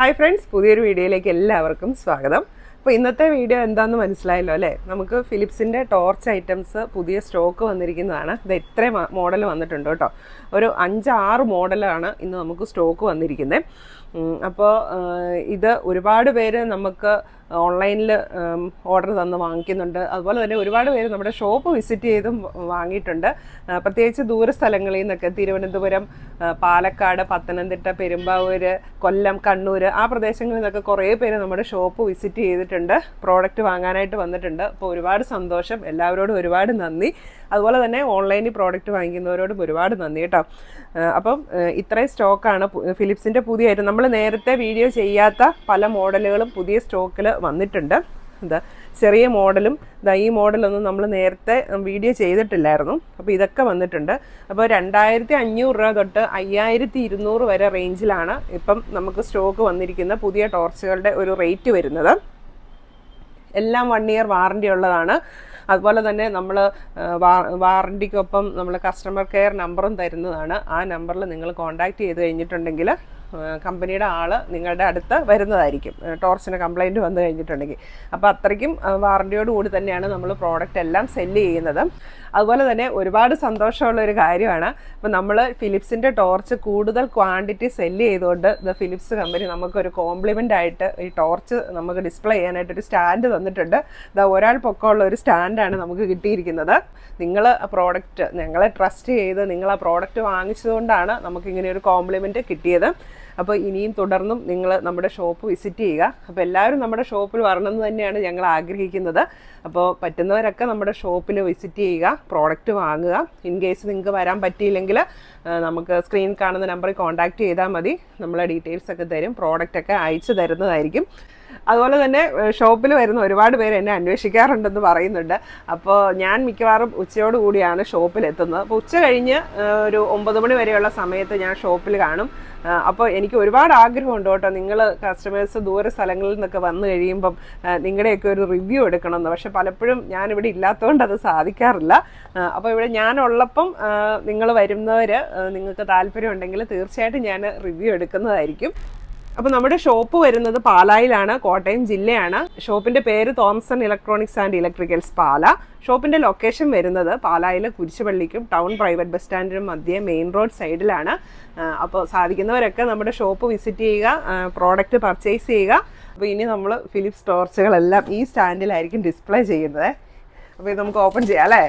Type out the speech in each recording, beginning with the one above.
Hi friends, പുതിയൊരു വീഡിയോയിലേക്ക് എല്ലാവർക്കും സ്വാഗതം. അപ്പോൾ ഇന്നത്തെ വീഡിയോ എന്താണെന്ന് മനസ്സിലായല്ലോ അല്ലേ? നമുക്ക് ഫിലിപ്സിൻ്റെ ടോർച്ച് ഐറ്റംസ് പുതിയ സ്റ്റോക്ക് വന്നിരിക്കുന്നതാണ്. ഇത് ഇത്രയും മോഡൽ വന്നിട്ടുണ്ട് കേട്ടോ. ഒരു 5-6 മോഡലാണ് ഇന്ന് നമുക്ക് സ്റ്റോക്ക് വന്നിരിക്കുന്നത്. അപ്പോൾ ഇത് ഒരുപാട് പേര് നമുക്ക് ഓൺലൈനിൽ ഓർഡർ തന്ന് വാങ്ങിക്കുന്നുണ്ട്. അതുപോലെ തന്നെ ഒരുപാട് പേര് നമ്മുടെ ഷോപ്പ് വിസിറ്റ് ചെയ്തും വാങ്ങിയിട്ടുണ്ട്. പ്രത്യേകിച്ച് ദൂര സ്ഥലങ്ങളിൽ നിന്നൊക്കെ തിരുവനന്തപുരം, പാലക്കാട്, പത്തനംതിട്ട, പെരുമ്പാവൂർ, കൊല്ലം, കണ്ണൂർ ആ പ്രദേശങ്ങളിൽ നിന്നൊക്കെ കുറേ പേര് നമ്മുടെ ഷോപ്പ് വിസിറ്റ് ചെയ്തിട്ടുണ്ട്, പ്രോഡക്റ്റ് വാങ്ങാനായിട്ട് വന്നിട്ടുണ്ട്. അപ്പോൾ ഒരുപാട് സന്തോഷം, എല്ലാവരോടും ഒരുപാട് നന്ദി. അതുപോലെ തന്നെ ഓൺലൈനിൽ പ്രോഡക്റ്റ് വാങ്ങിക്കുന്നവരോടും ഒരുപാട് നന്ദി കേട്ടോ. അപ്പം ഇത്രയും സ്റ്റോക്കാണ് ഫിലിപ്സിൻ്റെ പുതിയ ഐറ്റം. നമ്മൾ നേരത്തെ വീഡിയോ ചെയ്യാത്ത പല മോഡലുകളും പുതിയ സ്റ്റോക്കിൽ വന്നിട്ടുണ്ട്. എന്താ ചെറിയ മോഡലും ഈ മോഡലൊന്നും നമ്മൾ നേരത്തെ വീഡിയോ ചെയ്തിട്ടില്ലായിരുന്നു. അപ്പോൾ ഇതൊക്കെ വന്നിട്ടുണ്ട്. അപ്പോൾ 2500 രൂപ തൊട്ട് 5200 വരെ റേഞ്ചിലാണ് ഇപ്പം നമുക്ക് സ്റ്റോക്ക് വന്നിരിക്കുന്ന പുതിയ ടോർച്ചുകളുടെ ഒരു റേറ്റ് വരുന്നത്. എല്ലാം 1 ഇയർ വാറണ്ടി ഉള്ളതാണ്. അതുപോലെ തന്നെ നമ്മൾ വാറണ്ടിക്കൊപ്പം നമ്മൾ കസ്റ്റമർ കെയർ നമ്പറും തരുന്നതാണ്. ആ നമ്പറിൽ നിങ്ങൾ കോൺടാക്റ്റ് ചെയ്ത് കഴിഞ്ഞിട്ടുണ്ടെങ്കിൽ കമ്പനിയുടെ ആൾ നിങ്ങളുടെ അടുത്ത് വരുന്നതായിരിക്കും, ടോർച്ചിന് കംപ്ലൈൻറ്റ് വന്നു കഴിഞ്ഞിട്ടുണ്ടെങ്കിൽ. അപ്പോൾ അത്രയ്ക്കും വാറണ്ടിയോട് കൂടി തന്നെയാണ് നമ്മൾ പ്രോഡക്റ്റ് എല്ലാം സെല്ല് ചെയ്യുന്നത്. അതുപോലെ തന്നെ ഒരുപാട് സന്തോഷമുള്ളൊരു കാര്യമാണ്, ഇപ്പോൾ നമ്മൾ ഫിലിപ്സിൻ്റെ ടോർച്ച് കൂടുതൽ ക്വാണ്ടിറ്റി സെല്ല് ചെയ്തുകൊണ്ട് ഫിലിപ്സ് കമ്പനി നമുക്കൊരു കോംപ്ലിമെൻ്റ് ആയിട്ട് ഈ ടോർച്ച് നമുക്ക് ഡിസ്പ്ലേ ചെയ്യാനായിട്ടൊരു സ്റ്റാൻഡ് തന്നിട്ടുണ്ട്. ഒരാൾ പൊക്കമുള്ള ഒരു സ്റ്റാൻഡാണ് നമുക്ക് കിട്ടിയിരിക്കുന്നത്. നിങ്ങൾ പ്രോഡക്റ്റ് ഞങ്ങളെ ട്രസ്റ്റ് ചെയ്ത് നിങ്ങൾ ആ പ്രോഡക്റ്റ് വാങ്ങിച്ചതുകൊണ്ടാണ് നമുക്കിങ്ങനെ ഒരു കോംപ്ലിമെൻറ്റ് കിട്ടിയത്. അപ്പോൾ ഇനിയും തുടർന്നും നിങ്ങൾ നമ്മുടെ ഷോപ്പ് വിസിറ്റ് ചെയ്യുക. അപ്പോൾ എല്ലാവരും നമ്മുടെ ഷോപ്പിൽ വരണമെന്ന് തന്നെയാണ് ഞങ്ങൾ ആഗ്രഹിക്കുന്നത്. അപ്പോൾ പറ്റുന്നവരൊക്കെ നമ്മുടെ ഷോപ്പിൽ വിസിറ്റ് ചെയ്യുക, പ്രോഡക്റ്റ് വാങ്ങുക. ഇൻ കേസ് നിങ്ങൾക്ക് വരാൻ പറ്റിയില്ലെങ്കിൽ നമുക്ക് സ്ക്രീൻ കാണുന്ന നമ്പറിൽ കോൺടാക്റ്റ് ചെയ്താൽ മതി. നമ്മളെ ഡീറ്റെയിൽസൊക്കെ തരും, പ്രോഡക്റ്റൊക്കെ അയച്ചു തരുന്നതായിരിക്കും. അതുപോലെ തന്നെ ഷോപ്പിൽ വരുന്ന ഒരുപാട് പേര് എന്നെ അന്വേഷിക്കാറുണ്ടെന്ന് പറയുന്നുണ്ട്. അപ്പോൾ ഞാൻ മിക്കവാറും ഉച്ചയോടുകൂടിയാണ് ഷോപ്പിലെത്തുന്നത്. അപ്പോൾ ഉച്ച കഴിഞ്ഞ് ഒരു 9 മണി വരെയുള്ള സമയത്ത് ഞാൻ ഷോപ്പിൽ കാണും. അപ്പോൾ എനിക്ക് ഒരുപാട് ആഗ്രഹമുണ്ട് കേട്ടോ, നിങ്ങൾ കസ്റ്റമേഴ്സ് ദൂര സ്ഥലങ്ങളിൽ നിന്നൊക്കെ വന്നു കഴിയുമ്പം നിങ്ങളുടെയൊക്കെ ഒരു റിവ്യൂ എടുക്കണമെന്ന്. പക്ഷെ പലപ്പോഴും ഞാനിവിടെ ഇല്ലാത്തതുകൊണ്ട് അത് സാധിക്കാറില്ല. അപ്പോൾ ഇവിടെ ഞാനുള്ളപ്പം നിങ്ങൾ വരുന്നവർ നിങ്ങൾക്ക് താല്പര്യമുണ്ടെങ്കിൽ തീർച്ചയായിട്ടും ഞാൻ റിവ്യൂ എടുക്കുന്നതായിരിക്കും. അപ്പോൾ നമ്മുടെ ഷോപ്പ് വരുന്നത് പാലായിലാണ്, കോട്ടയം ജില്ലയാണ്. ഷോപ്പിൻ്റെ പേര് തോംസൺ ഇലക്ട്രോണിക്സ് ആൻഡ് ഇലക്ട്രിക്കൽസ് പാല. ഷോപ്പിൻ്റെ ലൊക്കേഷൻ വരുന്നത് പാലായിൽ കുരിശുപള്ളിക്കും ടൗൺ പ്രൈവറ്റ് ബസ് സ്റ്റാൻഡിനും മധ്യേ മെയിൻ റോഡ് സൈഡിലാണ്. അപ്പോൾ സാധിക്കുന്നവരൊക്കെ നമ്മുടെ ഷോപ്പ് വിസിറ്റ് ചെയ്യുക, പ്രോഡക്റ്റ് പർച്ചേസ് ചെയ്യുക. അപ്പോൾ ഇനി നമ്മൾ ഫിലിപ്സ് ടോർച്ചുകളെല്ലാം ഈ സ്റ്റാൻഡിലായിരിക്കും ഡിസ്പ്ലേ ചെയ്യുന്നത്. അപ്പോൾ ഇത് നമുക്ക് ഓപ്പൺ ചെയ്യാം അല്ലേ?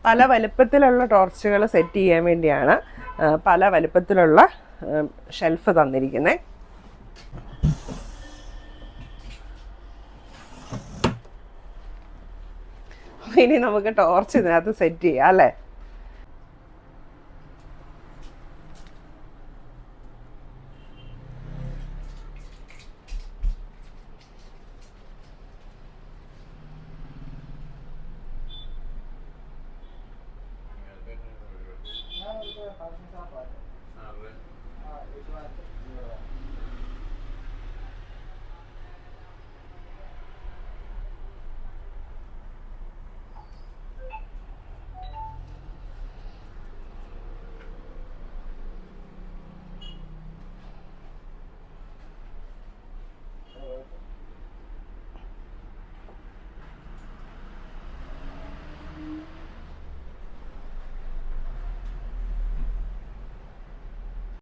പല വലുപ്പത്തിലുള്ള ടോർച്ചുകൾ സെറ്റ് ചെയ്യാൻ വേണ്ടിയാണ് പല വലുപ്പത്തിലുള്ള ഷെൽഫ് തന്നിരിക്കുന്നത്. ഇനി നമുക്ക് ടോർച്ച് ഇതിനകത്ത് സെറ്റ് ചെയ്യാം അല്ലേ?